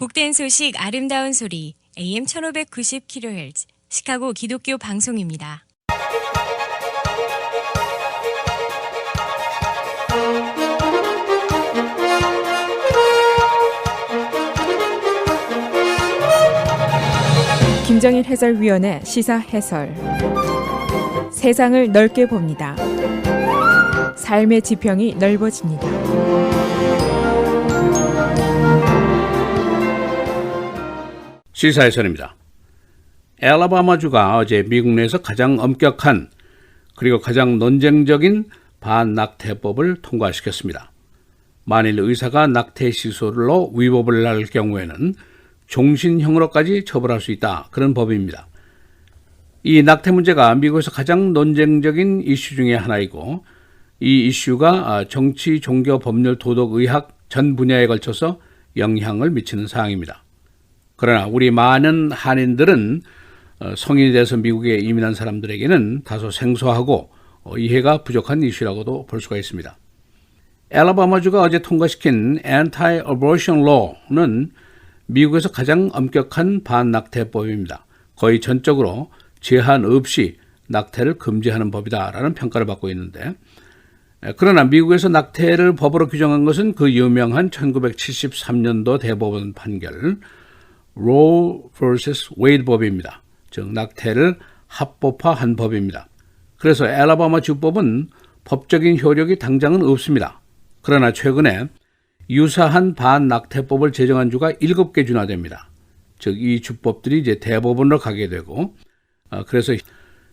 복된 소식 아름다운 소리 AM 1590kHz 시카고 기독교 방송입니다. 김정일 해설위원의 시사 해설. 세상을 넓게 봅니다. 삶의 지평이 넓어집니다. 시사해설입니다. 알라바마주가 어제 미국 내에서 가장 엄격한 그리고 가장 논쟁적인 반낙태법을 통과시켰습니다. 만일 의사가 낙태 시술로 위법을 할 경우에는 종신형으로까지 처벌할 수 있다. 그런 법입니다. 이 낙태 문제가 미국에서 가장 논쟁적인 이슈 중에 하나이고 이 이슈가 정치, 종교, 법률, 도덕, 의학 전 분야에 걸쳐서 영향을 미치는 사항입니다. 그러나 우리 많은 한인들은 성인이 돼서 미국에 이민한 사람들에게는 다소 생소하고 이해가 부족한 이슈라고도 볼 수가 있습니다. 알라바마주가 어제 통과시킨 Anti-Abortion Law는 미국에서 가장 엄격한 반낙태법입니다. 거의 전적으로 제한 없이 낙태를 금지하는 법이다라는 평가를 받고 있는데, 그러나 미국에서 낙태를 법으로 규정한 것은 그 유명한 1973년도 대법원 판결 Roe vs. Wade 법입니다. 즉 낙태를 합법화한 법입니다. 그래서 알라바마 주법은 법적인 효력이 당장은 없습니다. 그러나 최근에 유사한 반낙태법을 제정한 주가 7개 주나 됩니다. 즉 이 주법들이 이제 대법원으로 가게 되고 그래서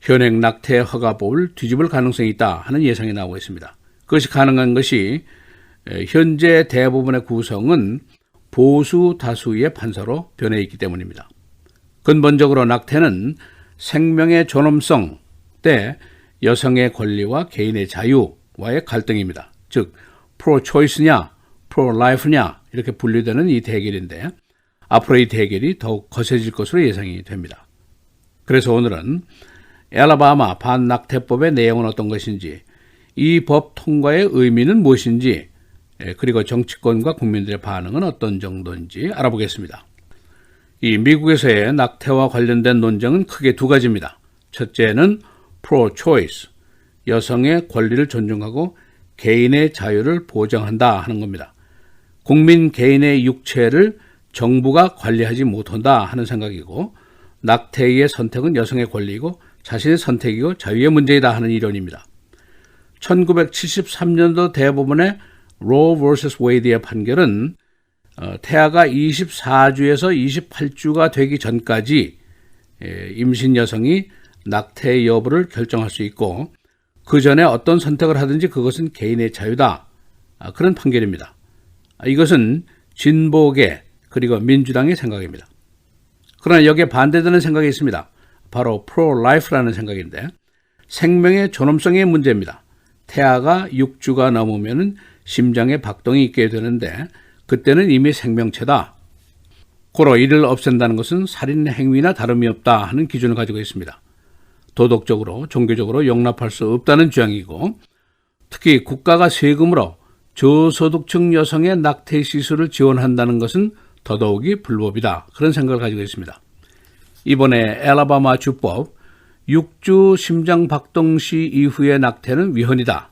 현행 낙태 허가법을 뒤집을 가능성이 있다 하는 예상이 나오고 있습니다. 그것이 가능한 것이 현재 대법원의 구성은 보수 다수의 판사로 변해 있기 때문입니다. 근본적으로 낙태는 생명의 존엄성 때 여성의 권리와 개인의 자유와의 갈등입니다. 즉 프로-초이스냐 프로-라이프냐 이렇게 분류되는 이 대결인데 앞으로 이 대결이 더욱 거세질 것으로 예상이 됩니다. 그래서 오늘은 알라바마 반낙태법의 내용은 어떤 것인지, 이 법 통과의 의미는 무엇인지, 그리고 정치권과 국민들의 반응은 어떤 정도인지 알아보겠습니다. 이 미국에서의 낙태와 관련된 논쟁은 크게 두 가지입니다. 첫째는 pro-choice, 여성의 권리를 존중하고 개인의 자유를 보장한다 하는 겁니다. 국민 개인의 육체를 정부가 관리하지 못한다 하는 생각이고, 낙태의 선택은 여성의 권리이고 자신의 선택이고 자유의 문제이다 하는 이론입니다. 1973년도 대법원의 Roe vs. Wade의 판결은 태아가 24주에서 28주가 되기 전까지 임신 여성이 낙태 여부를 결정할 수 있고 그 전에 어떤 선택을 하든지 그것은 개인의 자유다. 그런 판결입니다. 이것은 진보계 그리고 민주당의 생각입니다. 그러나 여기에 반대되는 생각이 있습니다. 바로 pro-life라는 생각인데 생명의 존엄성의 문제입니다. 태아가 6주가 넘으면 심장에 박동이 있게 되는데 그때는 이미 생명체다. 고로 이를 없앤다는 것은 살인 행위나 다름이 없다 하는 기준을 가지고 있습니다. 도덕적으로, 종교적으로 용납할 수 없다는 주장이고 특히 국가가 세금으로 저소득층 여성의 낙태 시술을 지원한다는 것은 더더욱이 불법이다. 그런 생각을 가지고 있습니다. 이번에 알라바마 주법 6주 심장 박동 시 이후의 낙태는 위헌이다.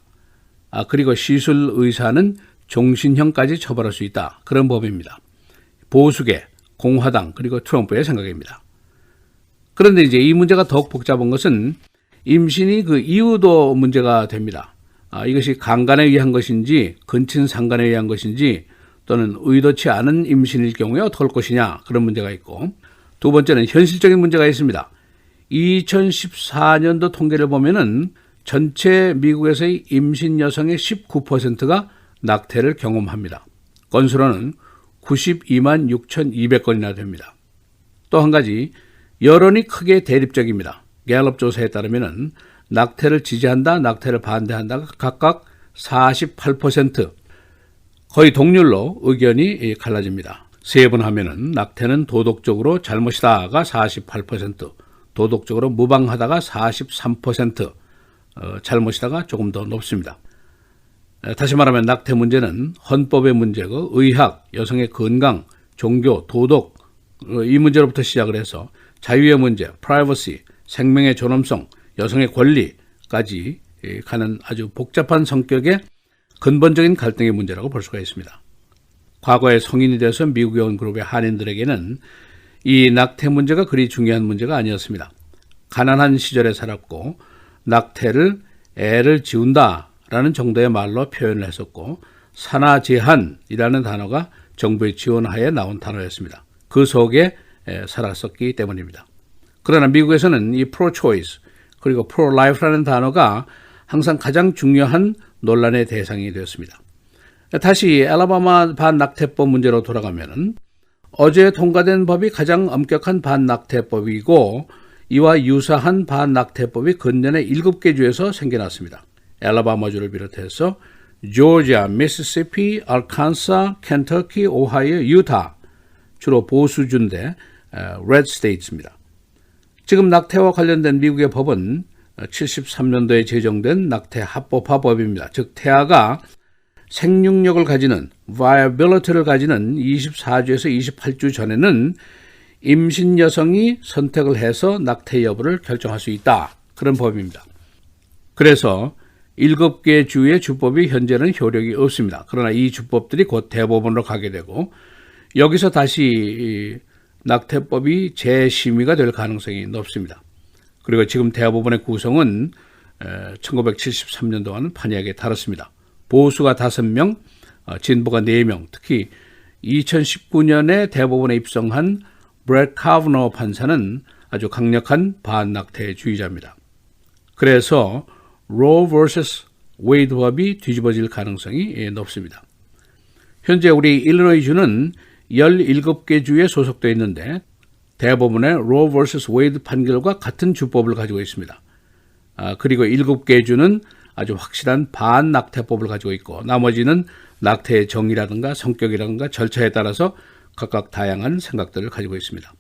그리고 시술 의사는 종신형까지 처벌할 수 있다. 그런 법입니다. 보수계, 공화당 그리고 트럼프의 생각입니다. 그런데 이제 이 문제가 더욱 복잡한 것은 임신이 그 이유도 문제가 됩니다. 이것이 강간에 의한 것인지 근친상간에 의한 것인지 또는 의도치 않은 임신일 경우에 어떻게 할 것이냐 그런 문제가 있고, 두 번째는 현실적인 문제가 있습니다. 2014년도 통계를 보면은 전체 미국에서의 임신 여성의 19%가 낙태를 경험합니다. 건수로는 92만 6,200건이나 됩니다. 또 한 가지 여론이 크게 대립적입니다. 갤럽 조사에 따르면은 낙태를 지지한다, 낙태를 반대한다가 각각 48%, 거의 동률로 의견이 갈라집니다. 세 번 하면은 낙태는 도덕적으로 잘못이다가 48%, 도덕적으로 무방하다가 43%, 잘못이다가 조금 더 높습니다. 다시 말하면 낙태 문제는 헌법의 문제고 의학, 여성의 건강, 종교, 도덕 이 문제로부터 시작을 해서 자유의 문제, 프라이버시, 생명의 존엄성, 여성의 권리까지 가는 아주 복잡한 성격의 근본적인 갈등의 문제라고 볼 수가 있습니다. 과거에 성인이 돼서 미국에 온 그룹의 한인들에게는 이 낙태 문제가 그리 중요한 문제가 아니었습니다. 가난한 시절에 살았고 낙태를 애를 지운다라는 정도의 말로 표현을 했었고 산하제한이라는 단어가 정부의 지원하에 나온 단어였습니다. 그 속에 살았었기 때문입니다. 그러나 미국에서는 이 pro-choice 그리고 pro-life라는 단어가 항상 가장 중요한 논란의 대상이 되었습니다. 다시 알라바마 반낙태법 문제로 돌아가면 어제 통과된 법이 가장 엄격한 반낙태법이고 이와 유사한 반낙태법이 근년에 7개 주에서 생겨났습니다. 알라바마주를 비롯해서 조지아, 미시시피, 알칸사, 켄터키, 오하이오, 유타 주로 보수주인데 레드 스테이트입니다. 지금 낙태와 관련된 미국의 법은 73년도에 제정된 낙태 합법화법입니다. 즉 태아가 생육력을 가지는 viability를 가지는 24주에서 28주 전에는 임신 여성이 선택을 해서 낙태 여부를 결정할 수 있다. 그런 법입니다. 그래서 7개 주의 주법이 현재는 효력이 없습니다. 그러나 이 주법들이 곧 대법원으로 가게 되고 여기서 다시 낙태법이 재심의가 될 가능성이 높습니다. 그리고 지금 대법원의 구성은 1973년도와는 판이하게 다릅니다. 보수가 5명, 진보가 4명, 특히 2019년에 대법원에 입성한 브렛 카브너 판사는 아주 강력한 반낙태주의자입니다. 그래서 로 vs 웨이드 법이 뒤집어질 가능성이 높습니다. 현재 우리 일리노이주는 17개 주에 소속되어 있는데 대법원의 로 vs 웨이드 판결과 같은 주법을 가지고 있습니다. 그리고 7개 주는 아주 확실한 반낙태법을 가지고 있고 나머지는 낙태의 정의라든가 성격이라든가 절차에 따라서 각각 다양한 생각들을 가지고 있습니다.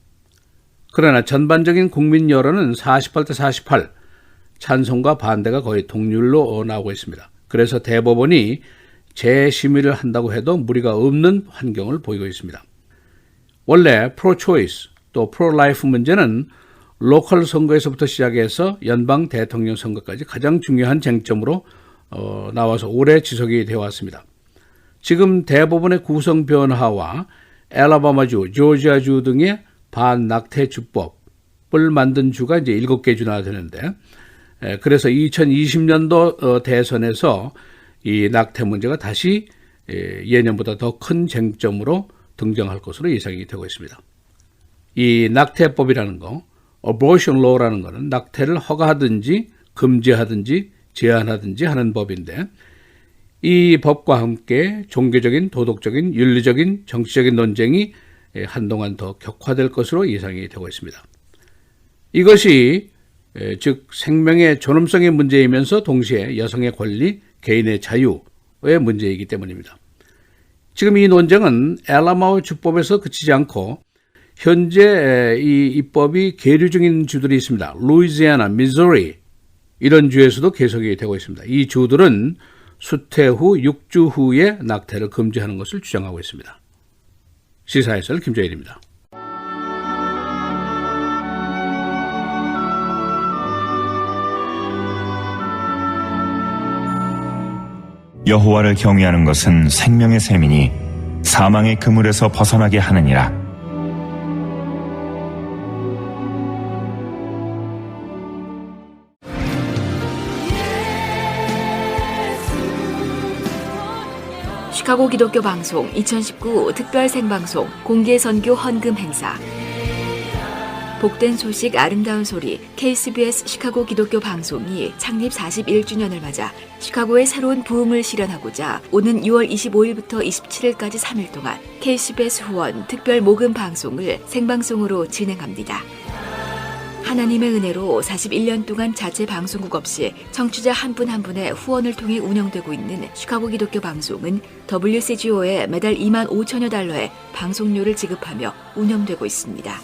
그러나 전반적인 국민 여론은 48대 48, 찬성과 반대가 거의 동률로 나오고 있습니다. 그래서 대법원이 재심의를 한다고 해도 무리가 없는 환경을 보이고 있습니다. 원래 프로-초이스 또 프로-라이프 문제는 로컬 선거에서부터 시작해서 연방 대통령 선거까지 가장 중요한 쟁점으로 나와서 오래 지속이 되어 왔습니다. 지금 대법원의 구성 변화와 알라바마주, 조지아주 등의 반낙태 주법을 만든 주가 이제 7개 주나 되는데 그래서 2020년도 대선에서 이 낙태 문제가 다시 예년보다 더 큰 쟁점으로 등장할 것으로 예상이 되고 있습니다. 이 낙태법이라는 거, abortion law라는 거는 낙태를 허가하든지 금지하든지 제한하든지 하는 법인데 이 법과 함께 종교적인, 도덕적인, 윤리적인, 정치적인 논쟁이 한동안 더 격화될 것으로 예상이 되고 있습니다. 이것이 즉 생명의 존엄성의 문제이면서 동시에 여성의 권리, 개인의 자유의 문제이기 때문입니다. 지금 이 논쟁은 알라바마 주법에서 그치지 않고 현재 이 입법이 계류 중인 주들이 있습니다. 루이지애나, 미주리 이런 주에서도 계속이 되고 있습니다. 이 주들은 수태 후 6주 후에 낙태를 금지하는 것을 주장하고 있습니다. 시사해설 김재일입니다. 여호와를 경외하는 것은 생명의 셈이니 사망의 그물에서 벗어나게 하느니라. 시카고 기독교 방송 2019 특별 생방송 공개 선교 헌금 행사. 복된 소식 아름다운 소리 KCBS 시카고 기독교 방송이 창립 41주년을 맞아 시카고의 새로운 부흥을 실현하고자 오는 6월 25일부터 27일까지 3일 동안 KCBS 후원 특별 모금 방송을 생방송으로 진행합니다. 하나님의 은혜로 41년 동안 자체 방송국 없이 청취자 한 분 한 분의 후원을 통해 운영되고 있는 시카고 기독교 방송은 WCGO에 매달 2만 5천여 달러의 방송료를 지급하며 운영되고 있습니다.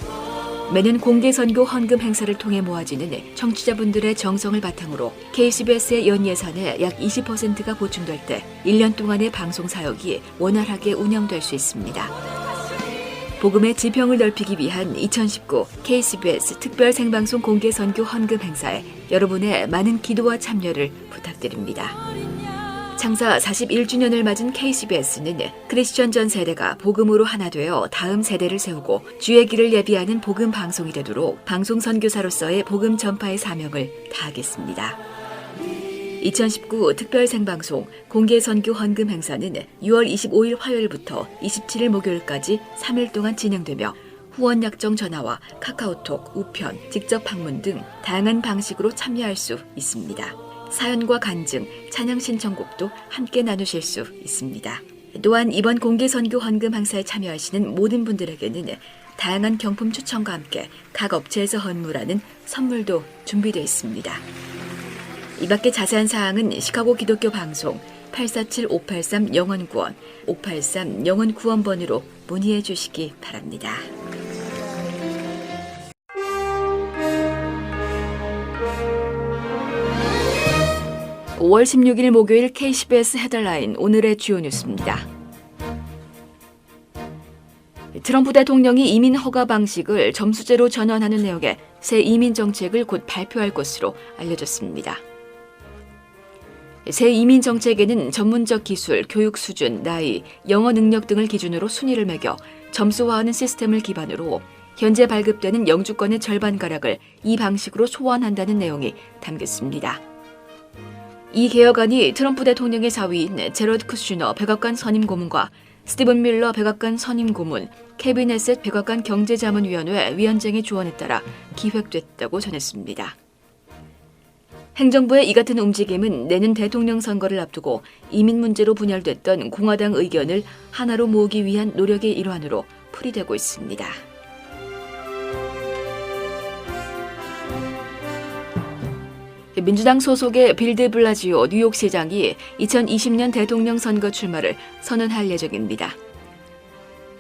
매년 공개 선교 헌금 행사를 통해 모아지는 청취자분들의 정성을 바탕으로 KCBS의 연 예산의 약 20%가 보충될 때 1년 동안의 방송 사역이 원활하게 운영될 수 있습니다. 복음의 지평을 넓히기 위한 2019 KCBS 특별 생방송 공개 선교 헌금 행사에 여러분의 많은 기도와 참여를 부탁드립니다. 창사 41주년을 맞은 KCBS는 크리스천 전 세대가 복음으로 하나 되어 다음 세대를 세우고 주의 길을 예비하는 복음 방송이 되도록 방송 선교사로서의 복음 전파의 사명을 다하겠습니다. 2019 특별 생방송 공개 선교 헌금 행사는 6월 25일 화요일부터 27일 목요일까지 3일 동안 진행되며 후원 약정 전화와 카카오톡, 우편, 직접 방문 등 다양한 방식으로 참여할 수 있습니다. 사연과 간증, 찬양 신청곡도 함께 나누실 수 있습니다. 또한 이번 공개 선교 헌금 행사에 참여하시는 모든 분들에게는 다양한 경품 추첨과 함께 각 업체에서 헌물하는 선물도 준비되어 있습니다. 이 밖에 자세한 사항은 시카고 기독교 방송 847-583-영원구원 583-영원구원번으로 문의해 주시기 바랍니다. (5월 16일) 목요일 KCBS 헤드라인 오늘의 주요 뉴스입니다. 트럼프 대통령이 이민 허가 방식을 점수제로 전환하는 내용의 새 이민 정책을 곧 발표할 것으로 알려졌습니다. 새 이민 정책에는 전문적 기술, 교육 수준, 나이, 영어 능력 등을 기준으로 순위를 매겨 점수화하는 시스템을 기반으로 현재 발급되는 영주권의 절반가량을 이 방식으로 소환한다는 내용이 담겼습니다. 이 개혁안이 트럼프 대통령의 사위인 제러드 쿠슈너 백악관 선임 고문과 스티븐 밀러 백악관 선임 고문, 캐비넷 백악관 경제자문위원회 위원장의 조언에 따라 기획됐다고 전했습니다. 행정부의 이 같은 움직임은 내년 대통령 선거를 앞두고 이민 문제로 분열됐던 공화당 의견을 하나로 모으기 위한 노력의 일환으로 풀이되고 있습니다. 민주당 소속의 빌 데 블라지오 뉴욕시장이 2020년 대통령 선거 출마를 선언할 예정입니다.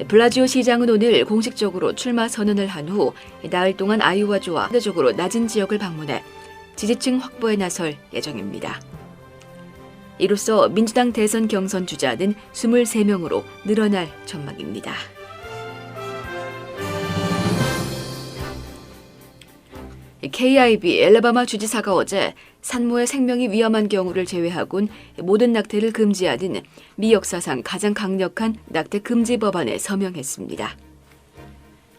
블라지오 시장은 오늘 공식적으로 출마 선언을 한 후 나흘 동안 아이오와주와 상대적으로 낮은 지역을 방문해 지지층 확보에 나설 예정입니다. 이로써 민주당 대선 경선 주자는 23명으로 늘어날 전망입니다. KIB 엘라바마 주지사가 어제 산모의 생명이 위험한 경우를 제외하곤 모든 낙태를 금지하는 미 역사상 가장 강력한 낙태 금지 법안에 서명했습니다.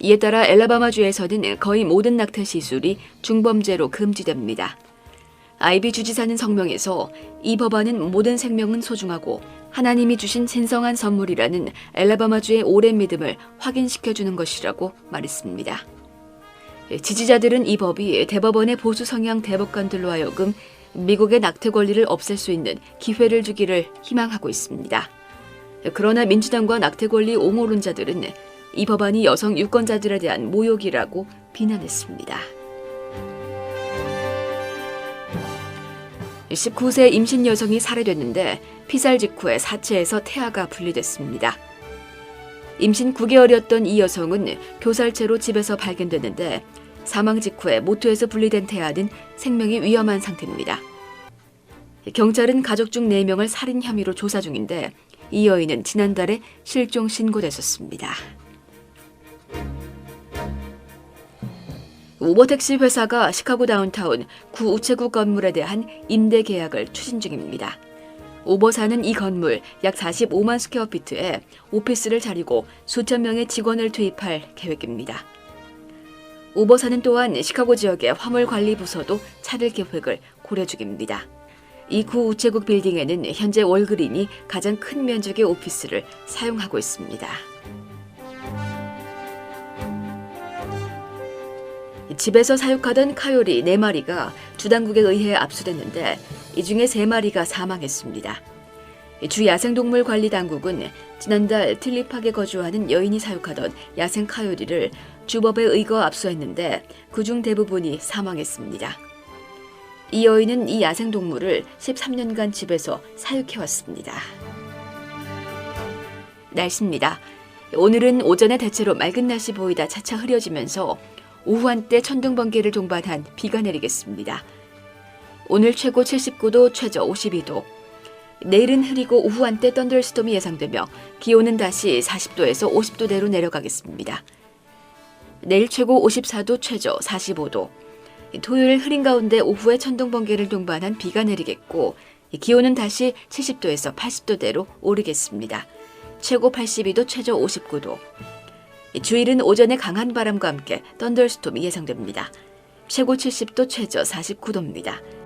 이에 따라 엘라바마주에서는 거의 모든 낙태 시술이 중범죄로 금지됩니다. 아이비 주지사는 성명에서 이 법안은 모든 생명은 소중하고 하나님이 주신 신성한 선물이라는 엘라바마주의 오랜 믿음을 확인시켜주는 것이라고 말했습니다. 지지자들은 이 법이 대법원의 보수 성향 대법관들로 하여금 미국의 낙태 권리를 없앨 수 있는 기회를 주기를 희망하고 있습니다. 그러나 민주당과 낙태 권리 옹호론자들은 이 법안이 여성 유권자들에 대한 모욕이라고 비난했습니다. 19세 임신 여성이 살해됐는데 피살 직후에 사체에서 태아가 분리됐습니다. 임신 9개월이었던 이 여성은 교살체로 집에서 발견됐는데 사망 직후에 모토에서 분리된 태아는 생명이 위험한 상태입니다. 경찰은 가족 중 4명을 살인 혐의로 조사 중인데 이 여인은 지난달에 실종 신고됐었습니다. 우버택시 회사가 시카고 다운타운 구 우체국 건물에 대한 임대 계약을 추진 중입니다. 우버사는 이 건물 약 45만 스퀘어피트에 오피스를 차리고 수천 명의 직원을 투입할 계획입니다. 우버사는 또한 시카고 지역의 화물 관리 부서도 차릴 계획을 고려 중입니다. 이 구 우체국 빌딩에는 현재 월그린이 가장 큰 면적의 오피스를 사용하고 있습니다. 집에서 사육하던 카요리 4마리가 주당국에 의해 압수됐는데 이 중에 3마리가 사망했습니다. 주 야생동물관리당국은 지난달 틸리팍에 거주하는 여인이 사육하던 야생 카요리를 주법에 의거 압수했는데 그중 대부분이 사망했습니다. 이 여인은 이 야생동물을 13년간 집에서 사육해왔습니다. 날씨입니다. 오늘은 오전에 대체로 맑은 날씨 보이다 차차 흐려지면서 오후 한때 천둥 번개를 동반한 비가 내리겠습니다. 오늘 최고 79도, 최저 52도. 내일은 흐리고 오후 한때 썬더스톰이 예상되며 기온은 다시 40도에서 50도대로 내려가겠습니다. 내일 최고 54도, 최저 45도. 토요일 흐린 가운데 오후에 천둥 번개를 동반한 비가 내리겠고 기온은 다시 70도에서 80도대로 오르겠습니다. 최고 82도, 최저 59도. 주일은 오전에 강한 바람과 함께 썬더스톰이 예상됩니다. 최고 70도, 최저 49도입니다.